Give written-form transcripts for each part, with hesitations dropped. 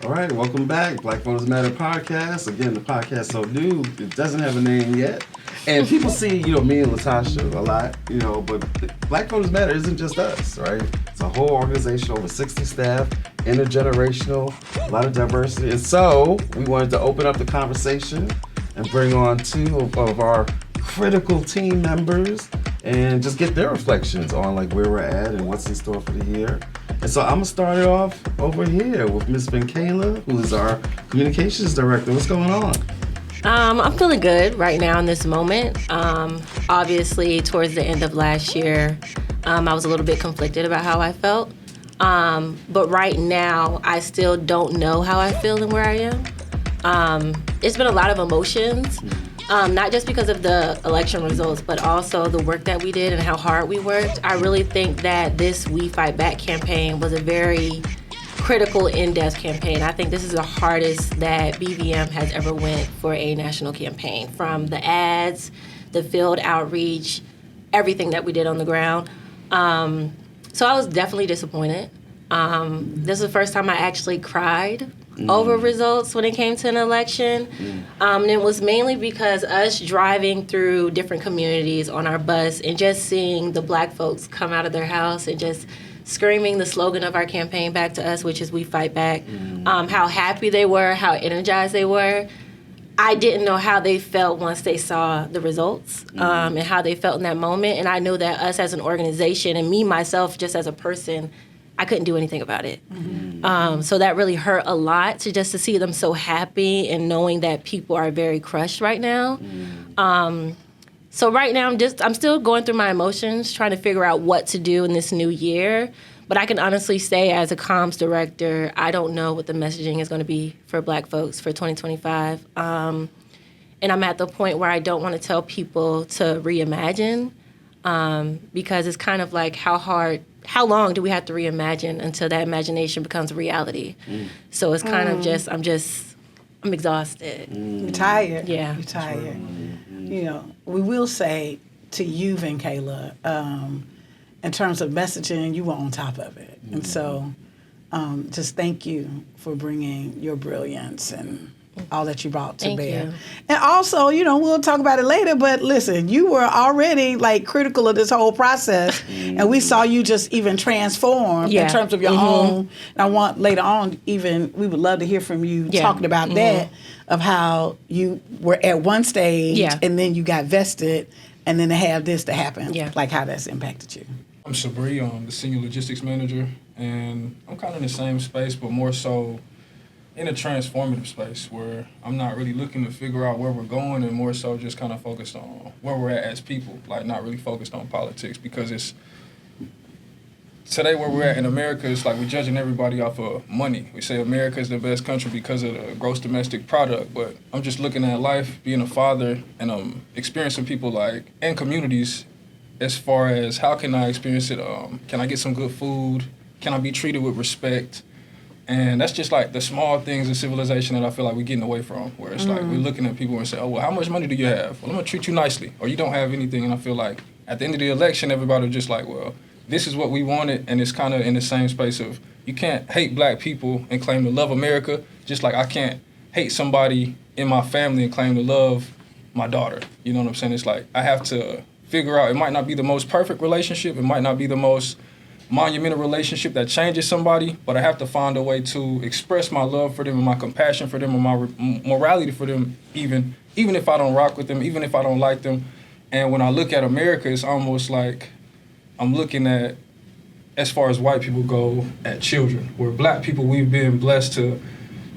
All right, welcome back. Black Voters Matter podcast. Again, the podcast so new, it doesn't have a name yet. And people see, me and LaTosha a lot, but Black Voters Matter isn't just us, right? It's a whole organization, over 60 staff, intergenerational, a lot of diversity. And so we wanted to open up the conversation and bring on two of our critical team members and just get their reflections on like where we're at and what's in store for the year. And so I'm gonna start it off over here with Miss Venkayla, who is our communications director. What's going on? I'm feeling good right now in this moment. Obviously, towards the end of last year, I was a little bit conflicted about how I felt. But right now, I still don't know how I feel and where I am. It's been a lot of emotions, not just because of the election results, but also the work that we did and how hard we worked. I really think that this We Fight Back campaign was a very critical, in-depth campaign. I think this is the hardest that BVM has ever went for a national campaign, from the ads, the field outreach, everything that we did on the ground. So I was definitely disappointed. This is the first time I actually cried over results when it came to an election. And it was mainly because us driving through different communities on our bus and just seeing the Black folks come out of their house and just screaming the slogan of our campaign back to us, which is We Fight Back, how happy they were, how energized they were. I didn't know how they felt once they saw the results, and how they felt in that moment. And I know that us as an organization and me, myself, just as a person, I couldn't do anything about it. So that really hurt a lot to see them so happy and knowing that people are very crushed right now. So right now I'm still going through my emotions, trying to figure out what to do in this new year. But I can honestly say, as a comms director, I don't know what the messaging is going to be for Black folks for 2025. And I'm at the point where I don't want to tell people to reimagine, because it's kind of like how long do we have to reimagine until that imagination becomes reality? So it's kind of I'm exhausted. You're tired. Yeah. You're tired. We will say to you, Venkayla, in terms of messaging, you were on top of it. And so just thank you for bringing your brilliance and all that you brought to bear. You. And also, we'll talk about it later, but listen, you were already critical of this whole process, and we saw you just even transform in terms of your own. And I want later on, we would love to hear from you talking about that, of how you were at one stage and then you got vested, and then to have this to happen, like how that's impacted you. I'm Sabre, I'm the senior logistics manager, and I'm kind of in the same space, but more so in a transformative space where I'm not really looking to figure out where we're going, and more so just kind of focused on where we're at as people, not really focused on politics, because it's today where we're at in America, it's like we're judging everybody off of money. We say America is the best country because of the gross domestic product, but I'm just looking at life, being a father, and experiencing people and communities as far as how can I experience it, can I get some good food, can I be treated with respect? And that's just the small things of civilization that I feel like we're getting away from, where it's we're looking at people and say, oh, well, how much money do you have? Well, I'm going to treat you nicely. Or you don't have anything. And I feel like at the end of the election, everybody was just well, this is what we wanted. And it's kind of in the same space of you can't hate Black people and claim to love America, just like I can't hate somebody in my family and claim to love my daughter. You know what I'm saying? It's I have to figure out, it might not be the most perfect relationship. It might not be the most monumental relationship that changes somebody, but I have to find a way to express my love for them and my compassion for them and my morality for them, even if I don't rock with them, even if I don't like them. And when I look at America, it's almost like I'm looking at, as far as white people go, at children, where Black people, we've been blessed to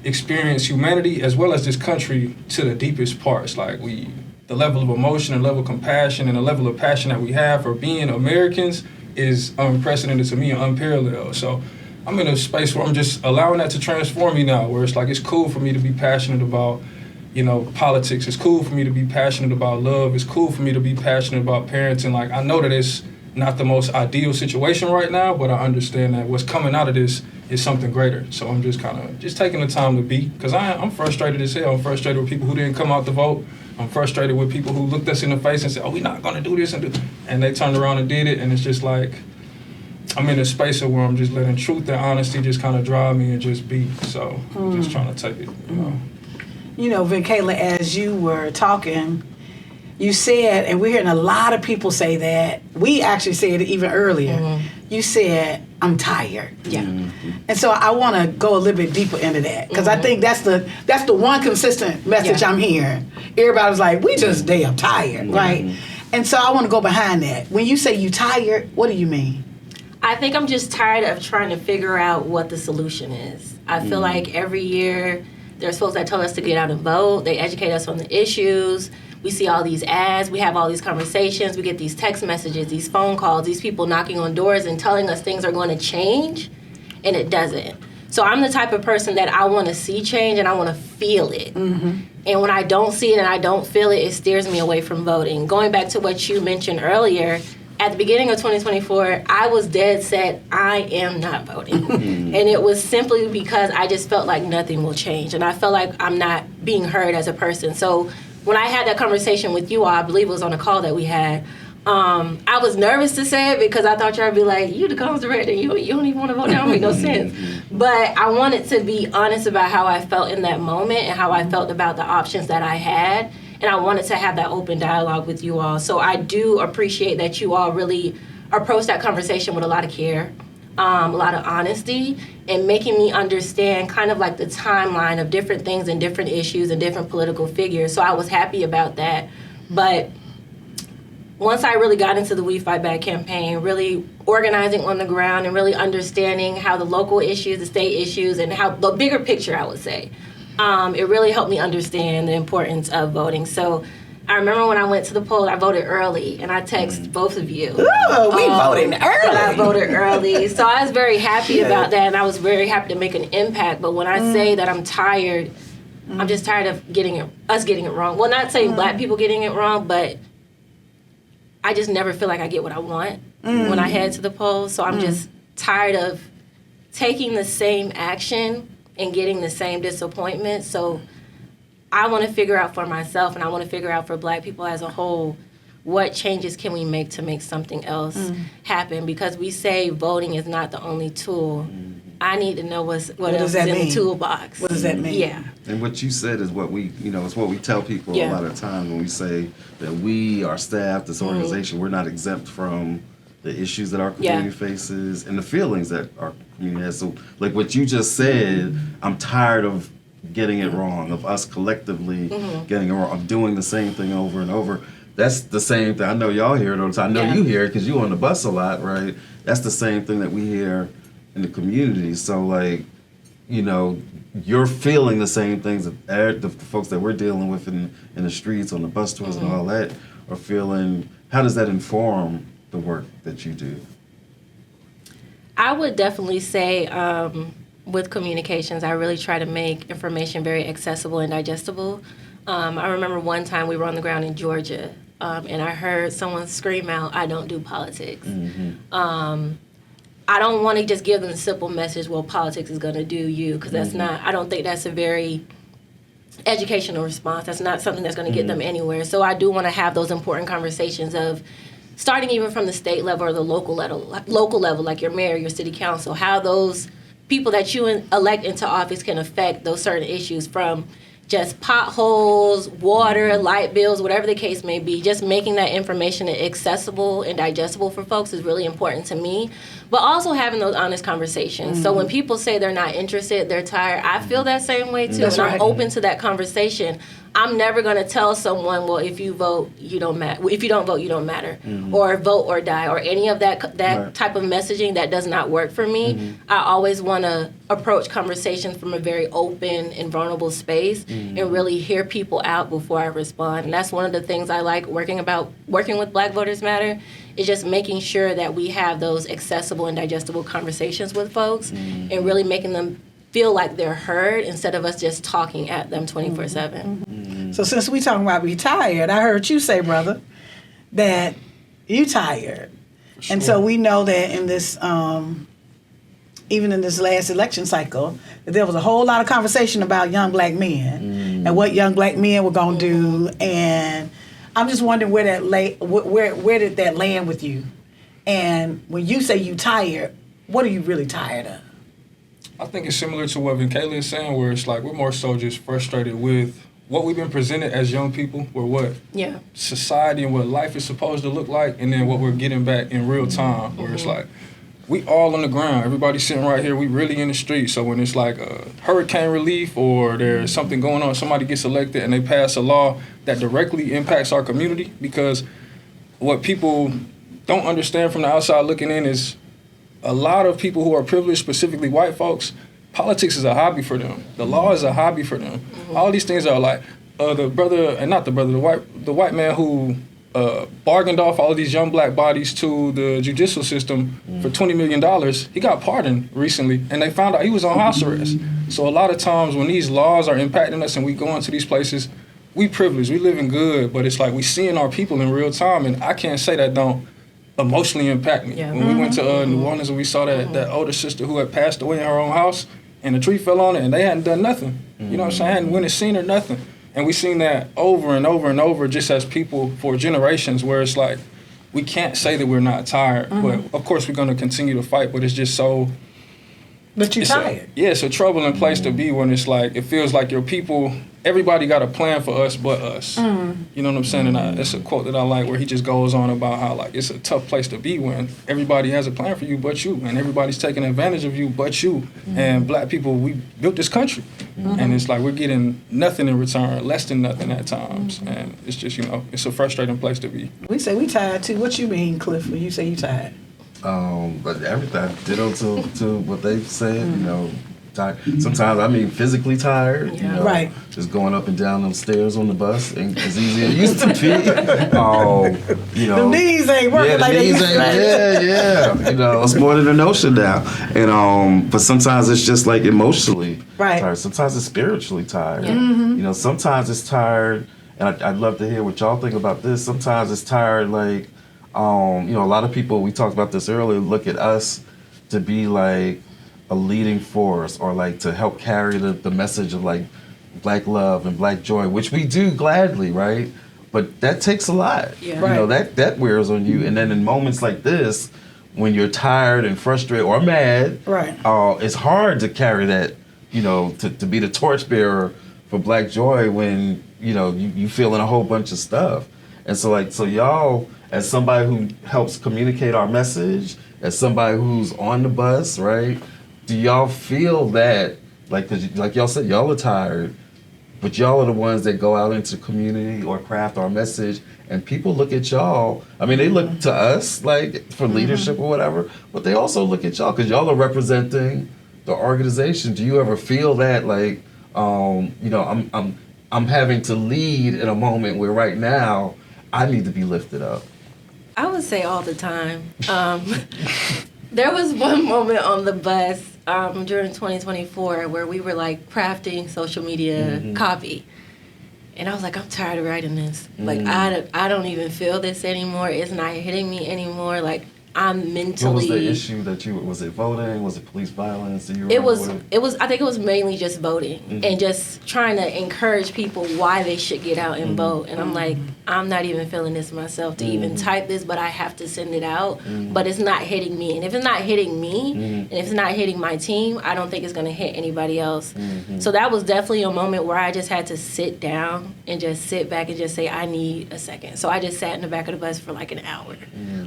experience humanity as well as this country to the deepest parts. The level of emotion and level of compassion and the level of passion that we have for being Americans is unprecedented to me and unparalleled. So I'm in a space where I'm just allowing that to transform me now, where it's cool for me to be passionate about, politics. It's cool for me to be passionate about love. It's cool for me to be passionate about parenting. I know that it's not the most ideal situation right now, but I understand that what's coming out of this is something greater. So I'm just kind of taking the time to be, because I'm frustrated as hell. I'm frustrated with people who didn't come out to vote. I'm frustrated with people who looked us in the face and said, oh, we're not going to do this. And they turned around and did it. And it's just I'm in a space of where I'm just letting truth and honesty just kind of drive me and just be. So I'm just trying to take it, you know. You know, Venkayla, as you were talking, you said, and we're hearing a lot of people say that. We actually said it even earlier. You said, I'm tired. Yeah. And so I want to go a little bit deeper into that, because I think that's the one consistent message I'm hearing. Everybody's like, we just damn tired, right? And so I want to go behind that. When you say you tired, what do you mean? I think I'm just tired of trying to figure out what the solution is. I feel like every year there's folks that tell us to get out and vote. They educate us on the issues. We see all these ads. We have all these conversations. We get these text messages, these phone calls, these people knocking on doors and telling us things are going to change, and it doesn't. So I'm the type of person that I want to see change and I want to feel it. And when I don't see it and I don't feel it, it steers me away from voting. Going back to what you mentioned earlier, at the beginning of 2024, I was dead set, I am not voting. And it was simply because I just felt like nothing will change. And I felt like I'm not being heard as a person. So when I had that conversation with you all, I believe it was on a call that we had, I was nervous to say it because I thought y'all would be like, you the comms director, you don't even want to vote, that don't make no sense. But I wanted to be honest about how I felt in that moment and how I felt about the options that I had. And I wanted to have that open dialogue with you all. So I do appreciate that you all really approached that conversation with a lot of care, a lot of honesty, and making me understand kind of like the timeline of different things and different issues and different political figures. So I was happy about that. But once I really got into the We Fight Back campaign, really organizing on the ground and really understanding how the local issues, the state issues, and how the bigger picture, I would say, it really helped me understand the importance of voting. So I remember when I went to the poll, I voted early, and I texted both of you. Ooh, we voted early. I voted early. So I was very happy about that, and I was very happy to make an impact. But when I say that I'm tired, I'm just tired of us getting it wrong. Well, not saying black people getting it wrong, but I just never feel like I get what I want when I head to the polls. So I'm just tired of taking the same action and getting the same disappointment. So I want to figure out for myself, and I want to figure out for black people as a whole, what changes can we make to make something else happen? Because we say voting is not the only tool. I need to know what else is in the toolbox. What does that mean? Yeah. And what you said is what we, it's what we tell people a lot of times when we say that we, our staff, this organization, we're not exempt from the issues that our community faces and the feelings that our community has. So, like what you just said, I'm tired of getting it wrong, of us collectively getting it wrong, of doing the same thing over and over. That's the same thing. I know y'all hear it all the time. I know you hear it because you on the bus a lot, right? That's the same thing that we hear in the community. So, like, you're feeling the same things that the folks that we're dealing with in the streets, on the bus tours and all that are feeling. How does that inform the work that you do? I would definitely say with communications, I really try to make information very accessible and digestible. I remember one time we were on the ground in Georgia, and I heard someone scream out, "I don't do politics." I don't want to just give them the simple message, well, politics is going to do you, because that's not, I don't think that's a very educational response. That's not something that's going to get them anywhere. So I do want to have those important conversations of starting even from the state level or the local level, like your mayor, your city council, how those people that you elect into office can affect those certain issues, from just potholes, water, light bills, whatever the case may be. Just making that information accessible and digestible for folks is really important to me. But also having those honest conversations. So when people say they're not interested, they're tired, I feel that same way too. That's right. I'm open to that conversation. I'm never going to tell someone, well, if you vote, you don't matter. If you don't vote, you don't matter. Or vote or die, or any of that type of messaging that does not work for me. I always want to approach conversations from a very open and vulnerable space and really hear people out before I respond. And that's one of the things I like working with Black Voters Matter, is just making sure that we have those accessible and digestible conversations with folks and really making them feel like they're heard instead of us just talking at them 24/7. So since we talking about be tired, I heard you say, brother, that you tired. Sure. And so we know that in this, even in this last election cycle, that there was a whole lot of conversation about young black men and what young black men were going to do. And I'm just wondering where did that land with you? And when you say you tired, what are you really tired of? I think it's similar to what Venkayla is saying, where it's like we're more so just frustrated with what we've been presented as young people, or what society and what life is supposed to look like, and then what we're getting back in real time, where it's like we all on the ground, everybody's sitting right here, we really in the street. So when it's like a hurricane relief or there's something going on, somebody gets elected and they pass a law that directly impacts our community, because what people don't understand from the outside looking in is a lot of people who are privileged, specifically white folks, politics is a hobby for them. The law is a hobby for them. All these things are like the white man who bargained off all of these young black bodies to the judicial system for $20 million. He got pardoned recently, and they found out he was on house arrest. So a lot of times when these laws are impacting us and we go into these places, we privileged, we living good, but it's like we seeing our people in real time, and I can't say that don't emotionally impact me. When we went to New Orleans and we saw that older sister who had passed away in her own house, and a tree fell on it, and they hadn't done nothing. You know what I'm saying? I hadn't went and seen her, nothing. And we seen that over and over and over just as people for generations, where it's like, we can't say that we're not tired, but of course we're gonna continue to fight, but it's just so... But you're tired. It's a troubling place to be when it's like, it feels like your people, everybody got a plan for us but us. You know what I'm saying? And it's a quote that I like where he just goes on about how like it's a tough place to be when everybody has a plan for you but you, and everybody's taking advantage of you but you. And black people, we built this country. And it's like we're getting nothing in return, less than nothing at times. And it's just, it's a frustrating place to be. We say we tired too. What you mean, Cliff, when you say you tired? But everything, ditto to what they said, tired. Sometimes I mean physically tired, right. Just going up and down those stairs on the bus ain't as easy as it used to be. The knees ain't working like they used to. It's more than a notion now. And but sometimes it's just like emotionally tired. Sometimes it's spiritually tired. Sometimes it's tired, and I'd love to hear what y'all think about this. Sometimes it's tired like a lot of people, we talked about this earlier, look at us to be like a leading force or like to help carry the message of like black love and black joy, which we do gladly, right? But that takes a lot. That wears on you. And then in moments like this, when you're tired and frustrated or mad, it's hard to carry that, to be the torchbearer for black joy when, you feeling a whole bunch of stuff. And so y'all, as somebody who helps communicate our message, as somebody who's on the bus, right? Do y'all feel that, cause like y'all said, y'all are tired, but y'all are the ones that go out into community or craft our message, and people look at y'all. I mean, they look to us like for leadership or whatever, but they also look at y'all cause y'all are representing the organization. Do you ever feel that like, I'm having to lead in a moment where right now I need to be lifted up? I would say all the time. There was one moment on the bus during 2024 where we were like crafting social media copy. And I was like, I'm tired of writing this. Like, I don't even feel this anymore. It's not hitting me anymore. Like, I'm mentally... What was the issue that was it voting? Was it police violence? Do you remember I think it was mainly just voting and just trying to encourage people why they should get out and vote. And I'm like, I'm not even feeling this myself to even type this, but I have to send it out. But it's not hitting me. And if it's not hitting me, and if it's not hitting my team, I don't think it's going to hit anybody else. So that was definitely a moment where I just had to sit down and just sit back and just say, I need a second. So I just sat in the back of the bus for like an hour.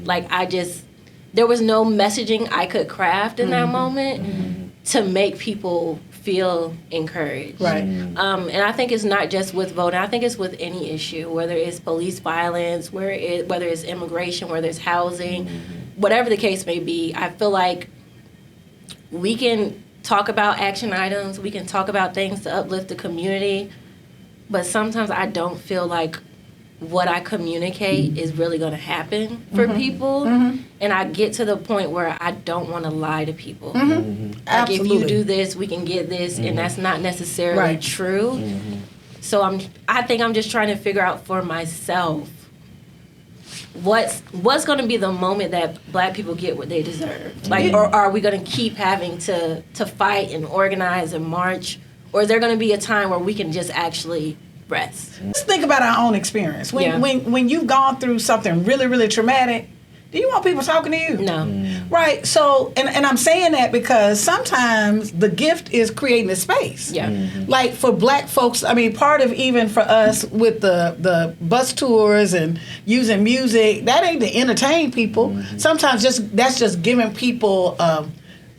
Like, there was no messaging I could craft in that moment to make people feel encouraged. Right. And I think it's not just with voting. I think it's with any issue, whether it's police violence, whether it's immigration, whether it's housing, whatever the case may be. I feel like we can talk about action items. We can talk about things to uplift the community. But sometimes I don't feel like what I communicate is really going to happen for people. And I get to the point where I don't want to lie to people. Like, if you do this, we can get this, and that's not necessarily true. So I think I'm just trying to figure out for myself what's going to be the moment that black people get what they deserve. Like, or are we going to keep having to fight and organize and march? Or is there going to be a time where we can just actually rest? Let's think about our own experience. When you've gone through something really, really traumatic, Do you want people talking to you? No. Right. So, and I'm saying that because sometimes the gift is creating a space. Yeah. Like for black folks, I mean, part of even for us with the bus tours and using music, that ain't to entertain people. Sometimes that's just giving people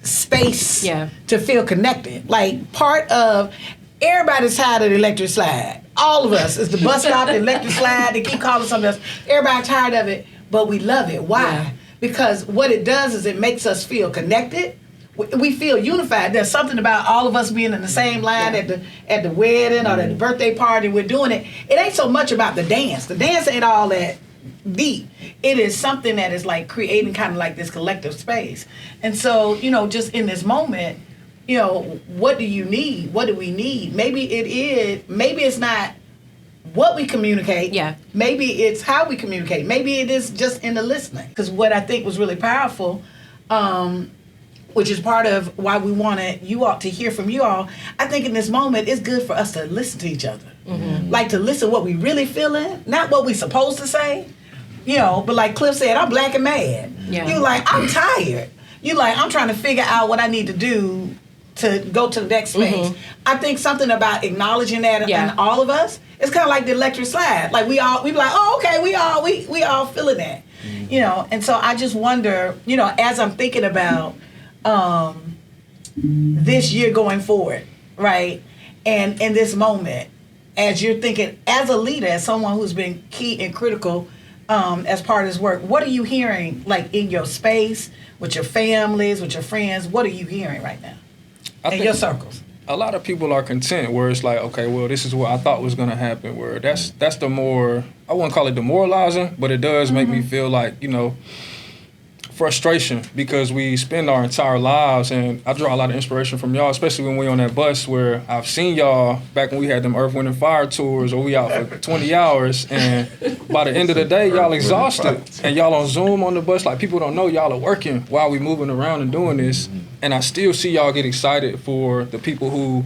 space to feel connected. Like part of everybody's tired of the electric slide. All of us. It's the bus stop, the electric slide, they keep calling something else. Everybody's tired of it, but we love it. Why? Yeah. Because what it does is it makes us feel connected. We feel unified. There's something about all of us being in the same line at the wedding or at the birthday party. We're doing it. It ain't so much about the dance. The dance ain't all that deep. It is something that is like creating kind of like this collective space. And so, just in this moment, what do you need? What do we need? Maybe it's not what we communicate. Yeah. Maybe it's how we communicate. Maybe it is just in the listening. Because what I think was really powerful, which is part of why we wanted you all to hear from you all, I think in this moment it's good for us to listen to each other. Like to listen what we really feeling, not what we supposed to say. But like Cliff said, I'm black and mad. Yeah. You like, I'm tired. You like, I'm trying to figure out what I need to do to go to the next space. I think something about acknowledging that in all of us, it's kind of like the electric slide. Like we be like, oh, okay, we all feeling that. And so I just wonder, as I'm thinking about this year going forward, right? And in this moment, as you're thinking, as a leader, as someone who's been key and critical as part of this work, what are you hearing, like in your space, with your families, with your friends? What are you hearing right now in your circles? A lot of people are content where it's like, okay, well, this is what I thought was going to happen. Where that's the more, I wouldn't call it demoralizing, but it does make me feel like, frustration, because we spend our entire lives, and I draw a lot of inspiration from y'all, especially when we're on that bus, where I've seen y'all back when we had them Earth, Wind, and Fire tours, or we out for 20 hours, and by the end of the day, y'all exhausted, and y'all on Zoom on the bus, like people don't know y'all are working while we moving around and doing this, and I still see y'all get excited for the people who,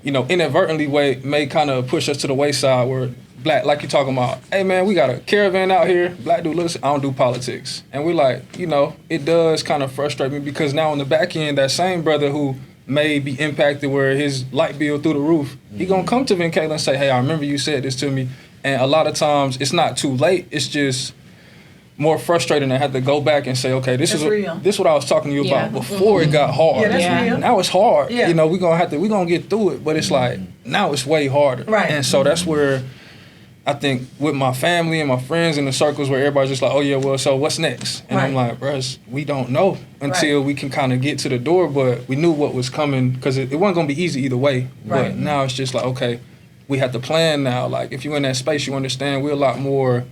inadvertently may kind of push us to the wayside, where black, like you're talking about, hey man, we got a caravan out here, black dude, listen, I don't do politics. And we're like, it does kind of frustrate me, because now on the back end, that same brother who may be impacted where his light bill through the roof, he gonna come to Venkayla and say, hey, I remember you said this to me. And a lot of times it's not too late, it's just more frustrating to have to go back and say, okay, this is what I was talking to you about before it got hard. Yeah, that's real. Now it's hard. Yeah. We're gonna get through it, but it's like, now it's way harder. Right. And so that's where I think with my family and my friends in the circles where everybody's just like, oh yeah, well, so what's next? And I'm like, bruh, we don't know until we can kind of get to the door, but we knew what was coming, because it wasn't gonna be easy either way. Right. But now it's just like, okay, we have to plan now. Like if you're in that space, you understand we're a lot more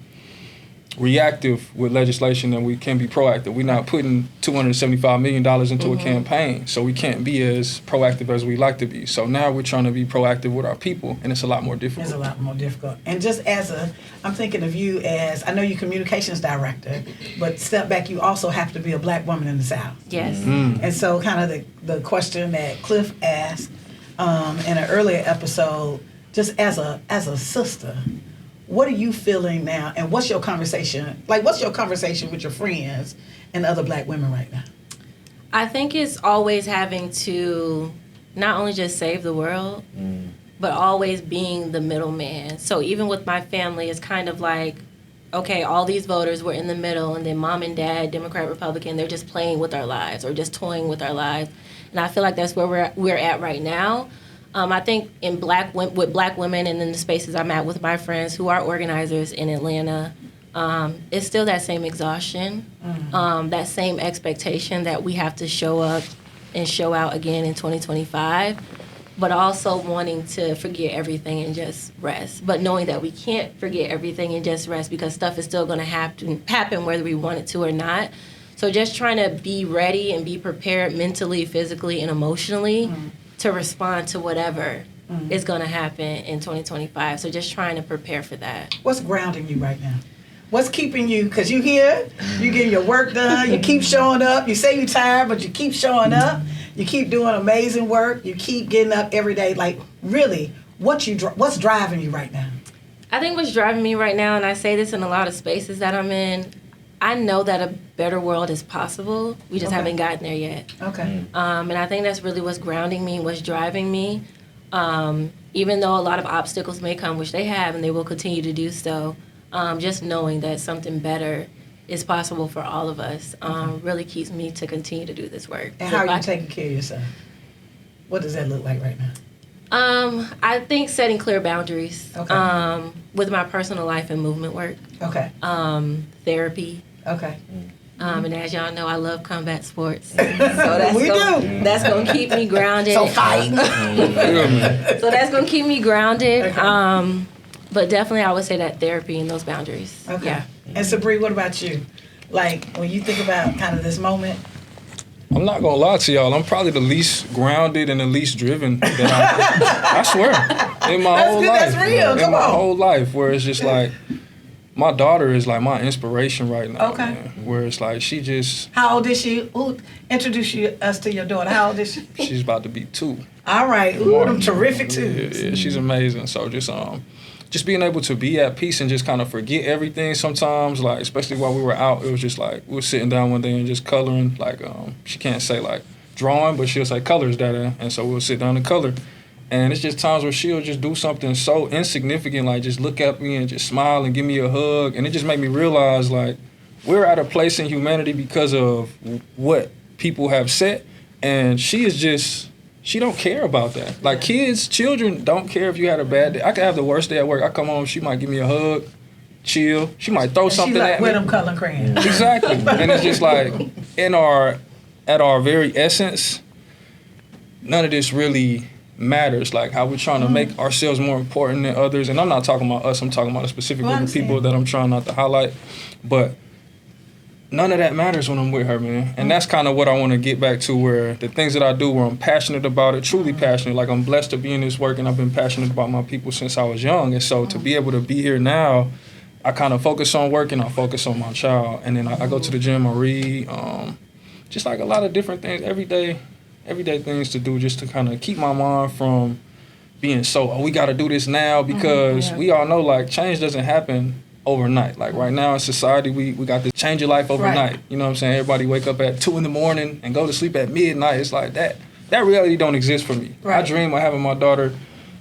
reactive with legislation than we can be proactive. We're not putting $275 million into a campaign, so we can't be as proactive as we like to be. So now we're trying to be proactive with our people, and it's a lot more difficult. It's a lot more difficult. And just I'm thinking of you as, I know you're communications director, but step back, you also have to be a black woman in the South. Yes. And so kind of the question that Cliff asked in an earlier episode, just as a sister, what are you feeling now, and what's your conversation? Like, what's your conversation with your friends and other black women right now? I think it's always having to not only just save the world, but always being the middleman. So even with my family, it's kind of like, okay, all these voters were in the middle, and then mom and dad, Democrat, Republican, they're just playing with our lives or just toying with our lives. And I feel like that's where we're at right now. I think with black women and in the spaces I'm at with my friends who are organizers in Atlanta, it's still that same exhaustion, that same expectation that we have to show up and show out again in 2025, but also wanting to forget everything and just rest, but knowing that we can't forget everything and just rest, because stuff is still going to happen whether we want it to or not. So just trying to be ready and be prepared mentally, physically, and emotionally to respond to whatever is going to happen in 2025. So just trying to prepare for that. What's grounding you right now? What's keeping you, because you here, you getting your work done, you keep showing up, you say you're tired, but you keep showing up, you keep doing amazing work, you keep getting up every day. Like, really, what's driving you right now? I think what's driving me right now, and I say this in a lot of spaces that I'm in, I know that a better world is possible. We just haven't gotten there yet. Okay. And I think that's really what's grounding me, what's driving me. Even though a lot of obstacles may come, which they have, and they will continue to do so, just knowing that something better is possible for all of us really keeps me to continue to do this work. And how are you taking care of yourself? What does that look like right now? I think setting clear boundaries with my personal life and movement work. Okay. Therapy. Okay. And as y'all know, I love combat sports. So that's gonna keep me grounded. So fight. So that's gonna keep me grounded. Okay. But definitely I would say that therapy and those boundaries. Okay. Yeah. And Sabre, what about you? Like when you think about kind of this moment? I'm not gonna lie to y'all. I'm probably the least grounded and the least driven that I swear. In my whole life. That's real. In Come my on. whole life, where it's just like my daughter is like my inspiration right now. Okay. Man, where it's like she just. How old is she? Ooh, introduce us to your daughter. How old is she? She's about to be 2. All right. Ooh, them terrific twos. Yeah, she's amazing. So just being able to be at peace and just kind of forget everything sometimes, like especially while we were out, it was just like we were sitting down one day and just coloring. Like she can't say like drawing, but she'll say colors, Dada, and so we'll sit down and color. And it's just times where she'll just do something so insignificant, like just look at me and just smile and give me a hug. And it just made me realize, like, we're at a place in humanity because of what people have said. And she don't care about that. Like, children don't care if you had a bad day. I could have the worst day at work. I come home, she might give me a hug, chill. She might throw something at me. With them coloring crayons. Exactly. And it's just like, at our very essence, none of this really matters, like how we're trying to make ourselves more important than others. And I'm not talking about us, I'm talking about a specific group of people that I'm trying not to highlight. But none of that matters when I'm with her, man. And that's kind of what I want to get back to, where the things that I do, where I'm passionate about it, truly passionate. Like I'm blessed to be in this work, and I've been passionate about my people since I was young. And so to be able to be here now, I kind of focus on work and I focus on my child. And then I go to the gym, I read, just like a lot of different things, everyday things to do, just to kind of keep my mind from being so, we got to do this now, because we all know, like, change doesn't happen overnight. Like right now in society, we got to change your life overnight. Right. You know what I'm saying? Everybody wake up at 2 a.m. and go to sleep at midnight. It's like that reality don't exist for me. Right. I dream of having my daughter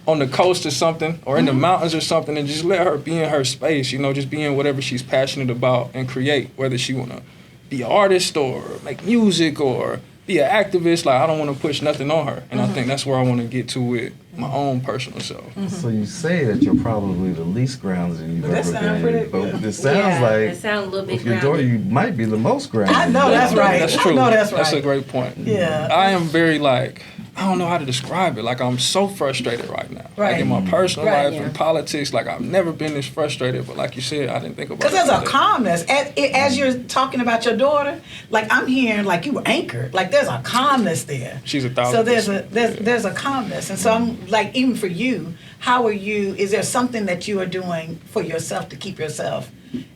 on the coast or something, or in the mountains or something, and just let her be in her space, you know, just be in whatever she's passionate about and create, whether she want to be an artist or make music or be an activist. Like, I don't want to push nothing on her. And I think that's where I want to get to with my own personal self. So you say that you're probably the least grounded you've ever been. But it sounds it sounds a little bit with your daughter, you might be the most grounded. I know that's right. That's true. I know that's right. That's a great point. Yeah. I am very, like, I don't know how to describe it. Like, I'm so frustrated right now. Right. Like, in my personal life and politics, like, I've never been this frustrated. But like you said, I didn't think about it. Because there's a calmness. As you're talking about your daughter, like, I'm hearing, like, you were anchored. Like, there's a calmness there. She's 1,000%. So there's a calmness. And so I'm, like, even for you, how are you, is there something that you are doing for yourself to keep yourself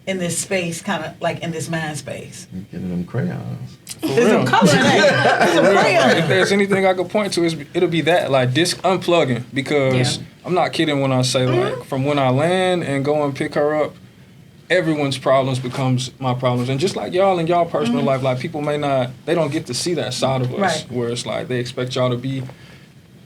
in this space, kind of like in this mind space? You're getting them crayons. There's some color in there. There's some crayons. If there's anything I could point to, it'll be that, like, unplugging. Because I'm not kidding when I say, like, from when I land and go and pick her up, everyone's problems becomes my problems. And just like y'all in y'all personal life, like, people they don't get to see that side of us, where it's like they expect y'all to be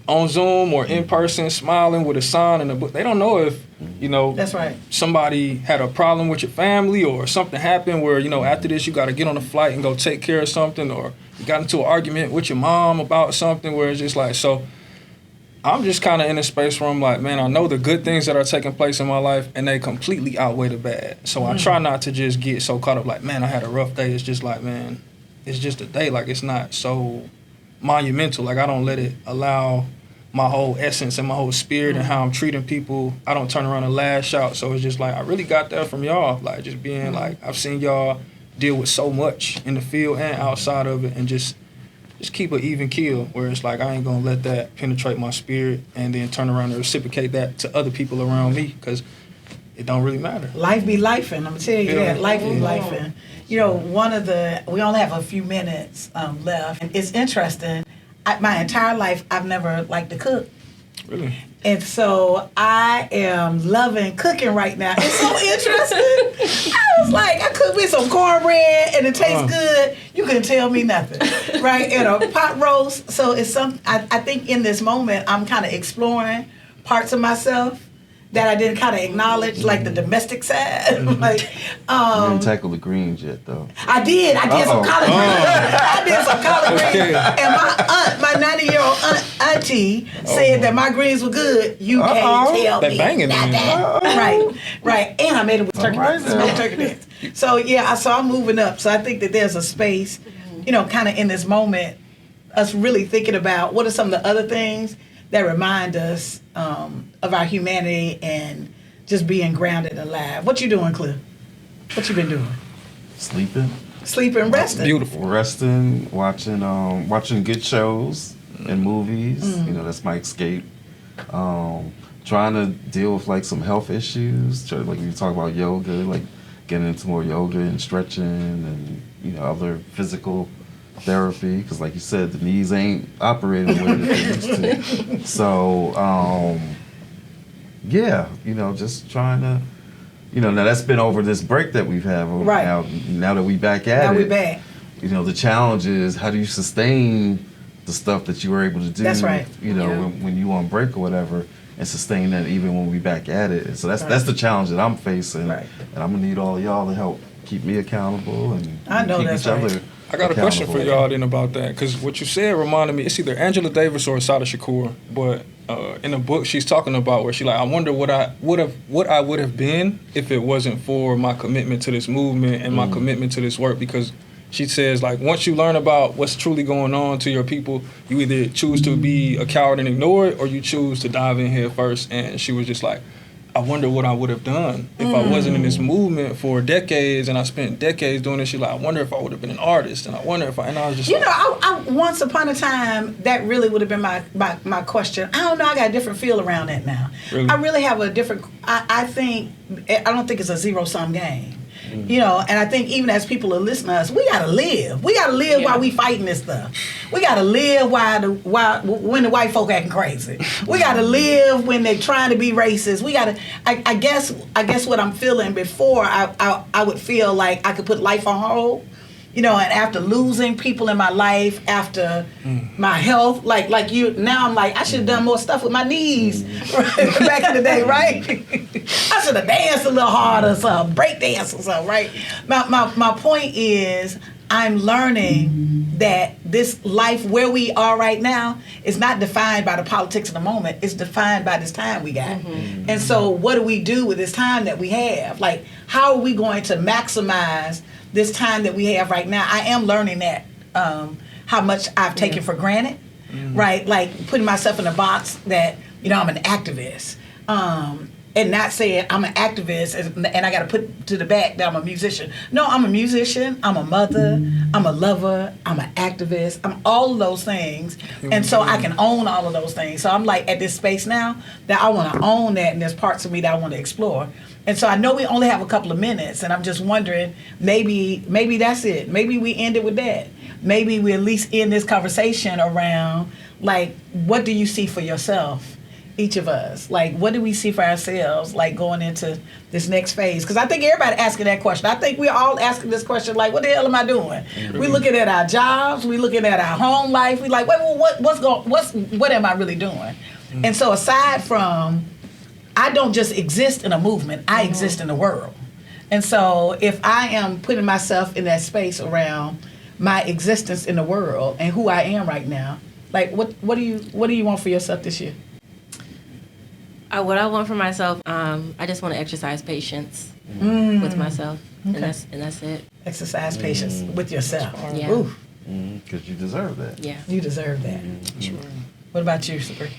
on Zoom or in person, smiling with a sign and a book. They don't know if, you know, that's right, somebody had a problem with your family, or something happened where, you know, after this you got to get on a flight and go take care of something, or you got into an argument with your mom about something, where it's just like, so I'm just kind of in a space where I'm like, man, I know the good things that are taking place in my life, and they completely outweigh the bad. So I try not to just get so caught up like, man, I had a rough day. It's just like, man, it's just a day. Like, it's not so monumental. Like, I don't let it allow my whole essence and my whole spirit and how I'm treating people. I don't turn around and lash out. So it's just like, I really got that from y'all. Like, just being like, I've seen y'all deal with so much in the field and outside of it, and just keep an even keel, where it's like, I ain't gonna let that penetrate my spirit and then turn around and reciprocate that to other people around me, because it don't really matter. Life be lifing. I'm gonna tell you that. Life be lifing. You know, we only have a few minutes left, and it's interesting. My entire life, I've never liked to cook. Really? And so I am loving cooking right now. It's so interesting. I was like, I cooked me some cornbread and it tastes good. You couldn't tell me nothing, right? And a pot roast. So it's I think in this moment, I'm kind of exploring parts of myself that I didn't kind of acknowledge, like the domestic side. Like, You didn't tackle the greens yet, though. I did some collard greens. I did some collard greens. And my 90-year-old auntie said that my greens were good. You can't tell They me banging that. Right. And I made it with turkey necks. Smoked turkey necks. So yeah, so I'm moving up. So I think that there's a space, kind of in this moment, us really thinking about what are some of the other things that remind us of our humanity and just being grounded and alive. What you doing, Cliff? What you been doing? Sleeping, resting. Beautiful. Resting, watching good shows and movies. That's my escape. Trying to deal with like some health issues. Like you talk about yoga, like getting into more yoga and stretching and other physical therapy, because like you said, the knees ain't operating the way that they used to. So just trying to now that's been over this break that we've had. Right. Now that we back at it. Now we back. The challenge is how do you sustain the stuff that you were able to do. That's right. When you on break or whatever, and sustain that even when we back at it. And so that's the challenge that I'm facing. Right. And I'm gonna need all of y'all to help keep me accountable and I know keep that's each other. right. I got a question for y'all then about that, because what you said reminded me, it's either Angela Davis or Sada Shakur, but in the book she's talking about where she like, I wonder what I would have been if it wasn't for my commitment to this movement and my commitment to this work, because she says like once you learn about what's truly going on to your people, you either choose to be a coward and ignore it, or you choose to dive in head first. And she was just like, I wonder what I would have done if I wasn't in this movement for decades, and I spent decades doing this. She's like, I wonder if I would have been an artist, and I wonder if and I was just I once upon a time, that really would have been my question. I don't know, I got a different feel around that now. Really? I really have a different, I don't think it's a zero-sum game. And I think even as people are listening to us, we gotta live. We gotta live while we fighting this stuff. We gotta live when the white folk acting crazy. We gotta live when they trying to be racist. We gotta. I guess what I'm feeling before I would feel like I could put life on hold. And after losing people in my life, after my health, like you, now I'm like, I should have done more stuff with my knees back in the day, right? I should have danced a little harder or something, break dance or something, right? My point is, I'm learning that this life where we are right now is not defined by the politics of the moment. It's defined by this time we got. And so what do we do with this time that we have? Like, how are we going to maximize this time that we have right now? I am learning that, how much I've taken for granted, right? Like putting myself in a box that, I'm an activist. And not saying I'm an activist and I got to put to the back that I'm a musician. No, I'm a musician, I'm a mother, I'm a lover, I'm an activist, I'm all of those things. And so I can own all of those things. So I'm like at this space now that I want to own that, and there's parts of me that I want to explore. And so I know we only have a couple of minutes, and I'm just wondering, maybe that's it. Maybe we end it with that. Maybe we at least end this conversation around, like, what do you see for yourself? Each of us, like, what do we see for ourselves, like, going into this next phase? Because I think everybody asking that question. I think we're all asking this question, like, what the hell am I doing? We're looking at our jobs, we're looking at our home life. We like, wait, well, what am I really doing? And so aside from, I don't just exist in a movement, I exist in the world. And so if I am putting myself in that space around my existence in the world and who I am right now, like, what do you want for yourself this year? What I want for myself, I just want to exercise patience with myself, and that's it. Exercise patience with yourself. Yeah. Because you deserve that. Yeah. You deserve that. What about you, Sabre?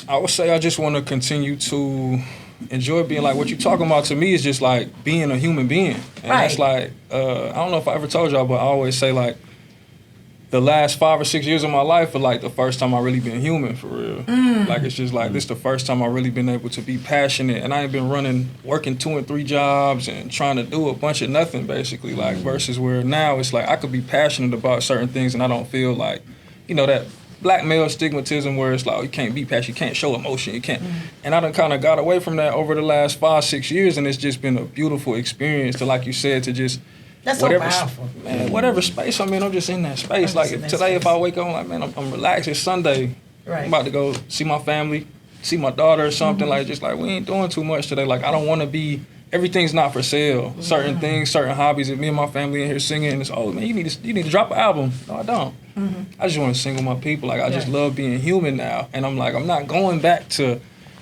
I would say I just want to continue to enjoy being like, what you're talking about to me is just like being a human being. And that's like, I don't know if I ever told y'all, but I always say like, the last 5 or 6 years of my life are like the first time I really been human for real. Like it's just like this the first time I really been able to be passionate, and I ain't been working 2 and 3 jobs and trying to do a bunch of nothing basically. Like versus where now it's like I could be passionate about certain things and I don't feel like, that black male stigmatism where it's like, oh, you can't be passionate, you can't show emotion, you can't. And I done kind of got away from that over the last 5-6 years, and it's just been a beautiful experience to, like you said, to just That's whatever, so powerful. man, whatever space I'm in, I'm just in that space. Like today, if I wake up, I'm like, man, I'm relaxed. It's Sunday. Right. I'm about to go see my family, see my daughter or something. Like, just like, we ain't doing too much today. Like, I don't want to be. Everything's not for sale. Certain things, certain hobbies. If me and my family in here singing, and it's, oh man, you need to drop an album. No, I don't. I just want to sing with my people. Like, I just love being human now, and I'm like, I'm not going back to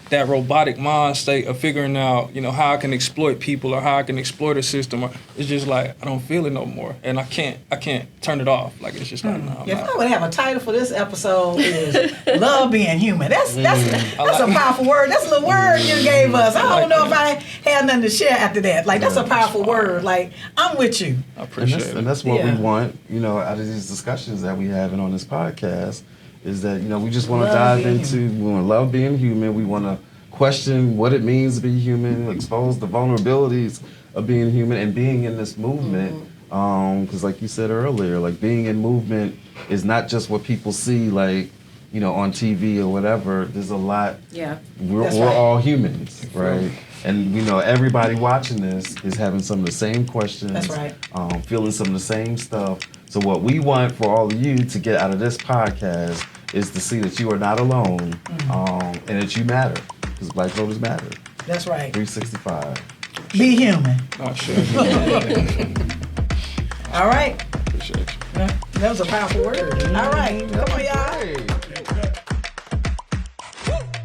that robotic mind state of figuring out, you know, how I can exploit people or how I can exploit a system. Or it's just like I don't feel it no more, and I can't turn it off. Like, it's just like, no. If I would have a title for this episode, is "Love Being Human." That's a powerful word. That's a little word you gave us. I don't know if I had nothing to share after that. Like, that's a powerful word. Like, I'm with you. I appreciate it. And that's what we want, you know, out of these discussions that we having on this podcast, is that, you know, we just want to dive into, we want to love being human. We want to question what it means to be human, expose the vulnerabilities of being human and being in this movement. Because like you said earlier, like, being in movement is not just what people see, like, you know, on TV or whatever. There's a lot. Yeah. We're all humans, right? And, you know, everybody watching this is having some of the same questions. That's right. Feeling some of the same stuff. So what we want for all of you to get out of this podcast is to see that you are not alone, and that you matter, because Black voters matter. That's right. 365. Be human. Oh, sure. All right. Appreciate you. That was a powerful word. All right. Come on, y'all.